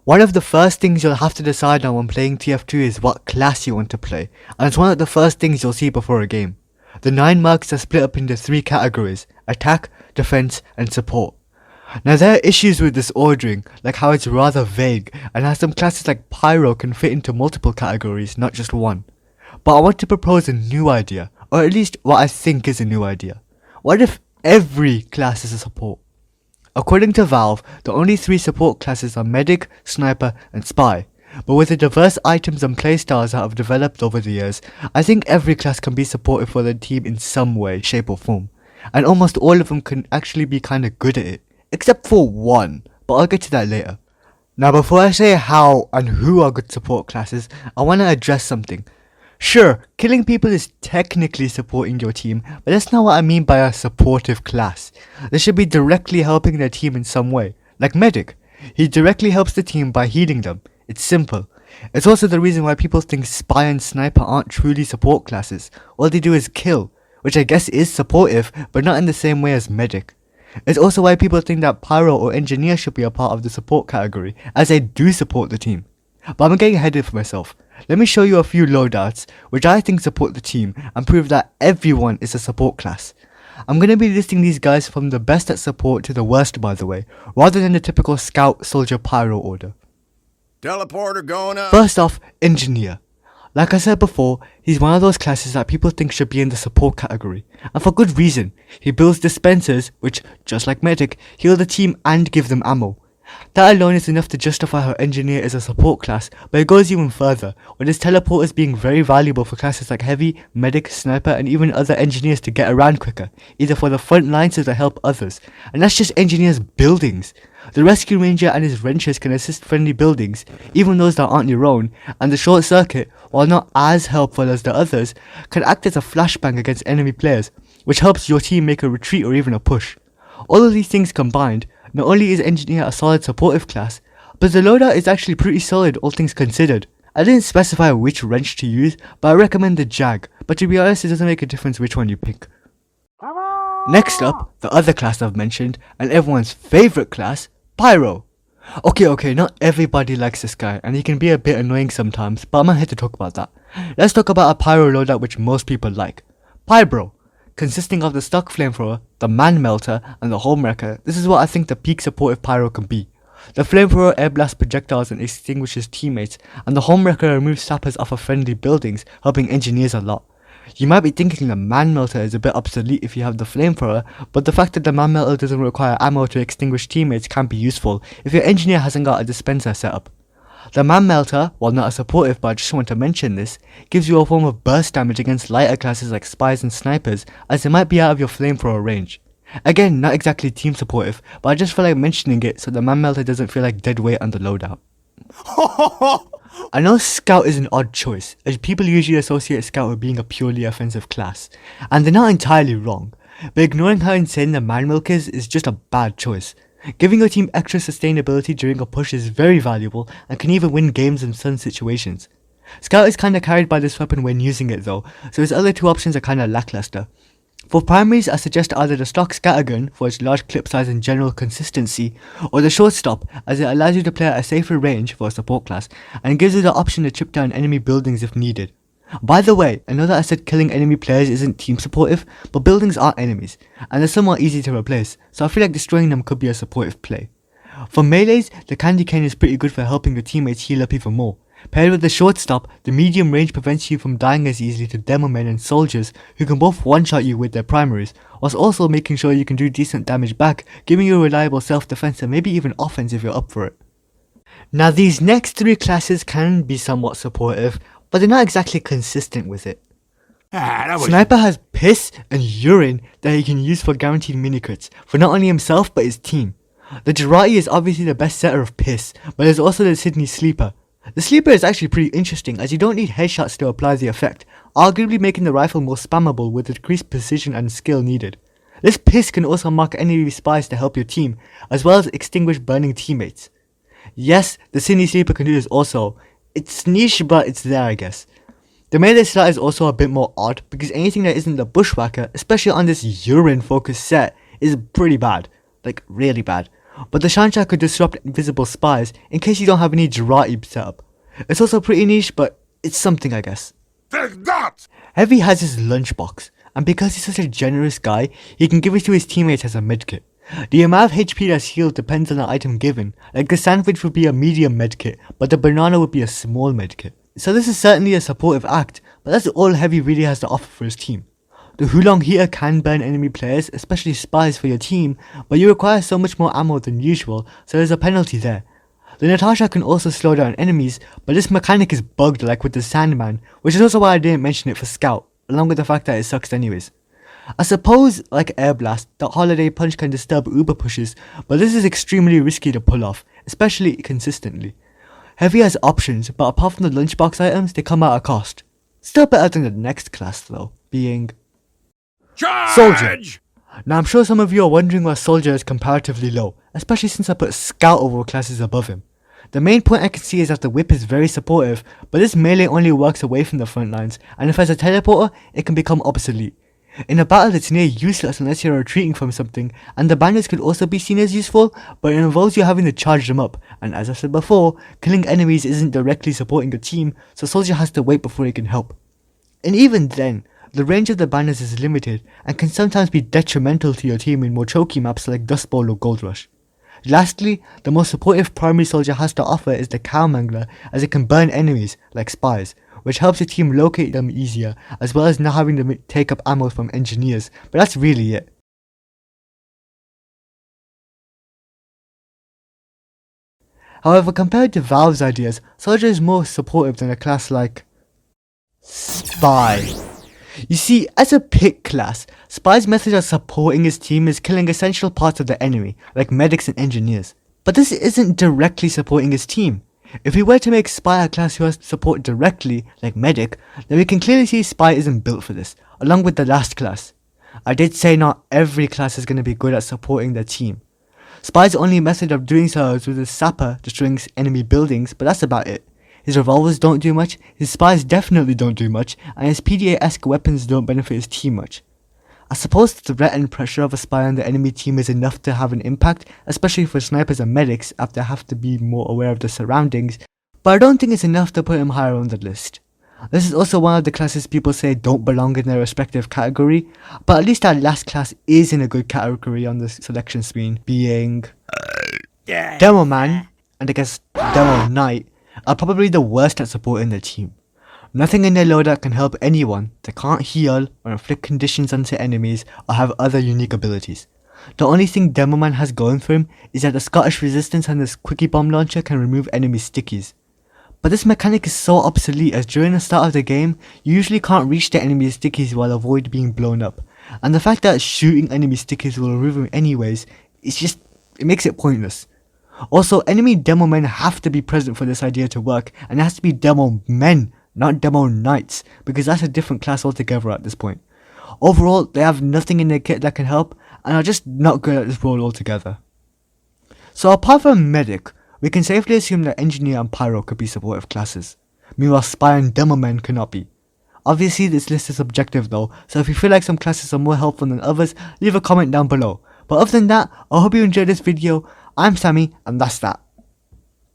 One of the first things you'll have to decide on when playing TF2 is what class you want to play, and it's one of the first things you'll see before a game. The 9 mercs are split up into 3 categories: attack, defense, and support. Now there are issues with this ordering, like how it's rather vague, and how some classes like Pyro can fit into multiple categories, not just one. But I want to propose a new idea, or at least what I think is a new idea. What if every class is a support? According to Valve, the only 3 support classes are Medic, Sniper, and Spy. But with the diverse items and playstyles that have developed over the years, I think every class can be supported for the team in some way, shape or form. And almost all of them can actually be kinda good at it. Except for one, but I'll get to that later. Now before I say how and who are good support classes, I want to address something. Sure, killing people is technically supporting your team, but that's not what I mean by a supportive class. They should be directly helping their team in some way, like Medic. He directly helps the team by healing them. It's simple. It's also the reason why people think Spy and Sniper aren't truly support classes. All they do is kill, which I guess is supportive, but not in the same way as Medic. It's also why people think that Pyro or Engineer should be a part of the support category, as they do support the team. But I'm getting ahead of myself. Let me show you a few loadouts which I think support the team and prove that everyone is a support class. I'm going to be listing these guys from the best at support to the worst, by the way, rather than the typical Scout, Soldier, Pyro order. Teleporter going up. First off, Engineer. Like I said before, he's one of those classes that people think should be in the support category, and for good reason. He builds dispensers which, just like Medic, heal the team and give them ammo. That alone is enough to justify how Engineer is a support class, but it goes even further, with his teleporters being very valuable for classes like Heavy, Medic, Sniper and even other engineers to get around quicker, either for the front lines or to help others, and that's just Engineer's buildings. The Rescue Ranger and his wrenches can assist friendly buildings, even those that aren't your own, and the Short Circuit, while not as helpful as the others, can act as a flashbang against enemy players, which helps your team make a retreat or even a push. All of these things combined, not only is Engineer a solid supportive class, but the loadout is actually pretty solid all things considered. I didn't specify which wrench to use, but I recommend the Jag, but to be honest it doesn't make a difference which one you pick. Next up, the other class I've mentioned, and everyone's favourite class, Pyro. Okay, not everybody likes this guy, and he can be a bit annoying sometimes, but I'm not here to talk about that. Let's talk about a Pyro loadout which most people like. Pybro. Consisting of the stock flamethrower, the man melter, and the home wrecker, this is what I think the peak supportive Pyro can be. The flamethrower air blasts projectiles and extinguishes teammates, and the home wrecker removes sappers off of friendly buildings, helping engineers a lot. You might be thinking the man melter is a bit obsolete if you have the flamethrower, but the fact that the man melter doesn't require ammo to extinguish teammates can be useful if your engineer hasn't got a dispenser set up. The man melter, while not a supportive but I just want to mention this, gives you a form of burst damage against lighter classes like spies and snipers, as they might be out of your flamethrower range. Again, not exactly team supportive, but I just feel like mentioning it so the man melter doesn't feel like dead weight on the loadout. I know Scout is an odd choice, as people usually associate Scout with being a purely offensive class, and they're not entirely wrong, but ignoring how insane the man milk is just a bad choice. Giving your team extra sustainability during a push is very valuable and can even win games in some situations. Scout is kinda carried by this weapon when using it though, so his other 2 options are kinda lackluster. For primaries, I suggest either the stock scattergun for its large clip size and general consistency, or the short stop as it allows you to play at a safer range for a support class and gives you the option to chip down enemy buildings if needed. By the way, I know that I said killing enemy players isn't team supportive, but buildings are enemies, and they're somewhat easy to replace, so I feel like destroying them could be a supportive play. For melees, the candy cane is pretty good for helping your teammates heal up even more. Paired with the short stop, the medium range prevents you from dying as easily to demo men and soldiers who can both one-shot you with their primaries, whilst also making sure you can do decent damage back, giving you a reliable self-defense and maybe even offense if you're up for it. Now these next 3 classes can be somewhat supportive, but they're not exactly consistent with it. Sniper has piss and urine that he can use for guaranteed mini-crits, for not only himself but his team. The Girati is obviously the best setter of piss, but there's also the Sydney Sleeper. The Sleeper is actually pretty interesting as you don't need headshots to apply the effect, arguably making the rifle more spammable with increased precision and skill needed. This piss can also mark enemy spies to help your team, as well as extinguish burning teammates. Yes, the Sydney Sleeper can do this also. It's niche but it's there I guess. The melee style is also a bit more odd because anything that isn't the Bushwhacker, especially on this urine focused set, is pretty bad. Like really bad. but the Shansha could disrupt invisible spies in case you don't have any Jarate set up. It's also pretty niche, but it's something I guess. Take that! Heavy has his lunchbox, and because he's such a generous guy, he can give it to his teammates as a medkit. The amount of HP that's healed depends on the item given, like the sandwich would be a medium medkit, but the banana would be a small medkit. So this is certainly a supportive act, but that's all Heavy really has to offer for his team. The Hulong heater can burn enemy players, especially spies for your team, but you require so much more ammo than usual, so there's a penalty there. The Natasha can also slow down enemies, but this mechanic is bugged like with the Sandman, which is also why I didn't mention it for Scout, along with the fact that it sucks anyways. I suppose, like Air Blast, the Holiday Punch can disturb Uber pushes, but this is extremely risky to pull off, especially consistently. Heavy has options, but apart from the lunchbox items, they come at a cost. Still better than the next class though, being Charge! Soldier. Now I'm sure some of you are wondering why Soldier is comparatively low, especially since I put Scout overall classes above him. The main point I can see is that the whip is very supportive, but this melee only works away from the front lines, and if as a teleporter, it can become obsolete. In a battle it's near useless unless you're retreating from something, and the banners could also be seen as useful, but it involves you having to charge them up, and as I said before, killing enemies isn't directly supporting your team, so Soldier has to wait before he can help. And even then, the range of the banners is limited, and can sometimes be detrimental to your team in more choky maps like Dust Bowl or Gold Rush. Lastly, the most supportive primary Soldier has to offer is the Cow Mangler, as it can burn enemies, like spies, which helps your team locate them easier, as well as not having to take up ammo from engineers, but that's really it. However, compared to Valve's ideas, Soldier is more supportive than a class like Spy. You see, as a pick class, Spy's method of supporting his team is killing essential parts of the enemy, like medics and engineers. But this isn't directly supporting his team. If we were to make Spy a class who has support directly, like Medic, then we can clearly see Spy isn't built for this, along with the last class. I did say not every class is going to be good at supporting their team. Spy's only method of doing so is with his Sapper destroying enemy buildings, but that's about it. His revolvers don't do much, his spies definitely don't do much, and his PDA-esque weapons don't benefit his team much. I suppose the threat and pressure of a spy on the enemy team is enough to have an impact, especially for snipers and medics after they have to be more aware of the surroundings, but I don't think it's enough to put him higher on the list. This is also one of the classes people say don't belong in their respective category, but at least that last class is in a good category on the selection screen, being Demo Man, and I guess Demo Knight, are probably the worst at supporting their team. Nothing in their loadout can help anyone, they can't heal or inflict conditions onto enemies or have other unique abilities. The only thing Demoman has going for him is that the Scottish resistance and this quickie bomb launcher can remove enemy stickies. But this mechanic is so obsolete as during the start of the game, you usually can't reach the enemy stickies while avoid being blown up. And the fact that shooting enemy stickies will remove them anyways, it makes it pointless. Also, enemy demo men have to be present for this idea to work, and it has to be demo men, not demo knights, because that's a different class altogether at this point. Overall, they have nothing in their kit that can help, and are just not good at this role altogether. So apart from Medic, we can safely assume that Engineer and Pyro could be supportive classes. Meanwhile, Spy and Demo Men cannot be. Obviously this list is subjective though, so if you feel like some classes are more helpful than others, leave a comment down below. But other than that, I hope you enjoyed this video. I'm Sammy, and that's that.